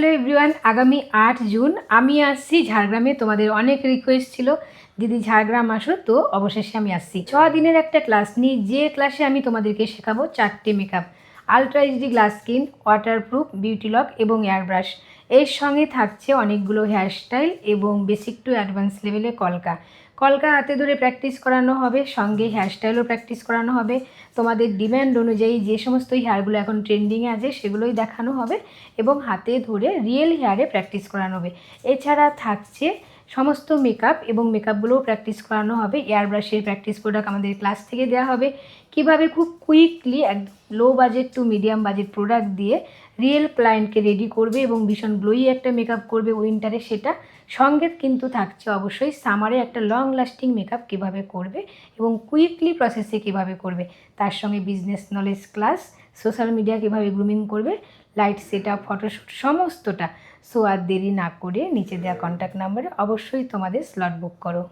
Hello everyone, আগামী 8 June আমি আসছি ঝাড়গ্রামে। তোমাদের অনেক রিকোয়েস্ট ছিল দিদি ঝাড়গ্রাম আসো, তো অবশেষে আমি আসছি। 6 দিনের একটা ক্লাস নিই, যে ক্লাসে আমি তোমাদেরকে শেখাবো 4টে makeup: ultra HD glass skin, waterproof, beauty lock এবং এয়ার ব্রাশ। এর সঙ্গে থাকছে অনেকগুলো হেয়ারস্টাইল এবং বেসিক টু অ্যাডভান্স লেভেলে কলকা কলকা হাতে ধরে প্র্যাকটিস করানো হবে, সঙ্গে হেয়ারস্টাইলও প্র্যাকটিস করানো হবে। তোমাদের ডিম্যান্ড অনুযায়ী যে সমস্ত হেয়ারগুলো এখন ট্রেন্ডিংয়ে আছে সেগুলোই দেখানো হবে এবং হাতে ধরে রিয়েল হেয়ারে প্র্যাকটিস করানো হবে। এছাড়া থাকছে সমস্ত মেকআপ এবং মেকআপগুলোও প্র্যাকটিস করানো হবে। এয়ার ব্রাশের প্র্যাকটিস প্রোডাক্ট আমাদের ক্লাস থেকে দেওয়া হবে, কিভাবে খুব কুইকলি এক low budget to medium budget product দিয়ে রিয়েল ক্লায়েন্টকে রেডি করবে এবং ভীষণ গ্লোই একটা মেকআপ করবে উইন্টারে। সেটা সঙ্গে কিন্তু থাকছে অবশ্যই সামারে একটা লং লাস্টিং মেকআপ কীভাবে করবে এবং কুইকলি প্রসেসে কীভাবে করবে, তার সঙ্গে business knowledge class, social media কীভাবে গ্রুমিং করবে, লাইট সেট আপ, ফটোশ্যুট সমস্তটা। সো আর দেরি না করে নিচে দেওয়া কন্ট্যাক্ট নাম্বারে অবশ্যই তোমাদের স্লট বুক করো।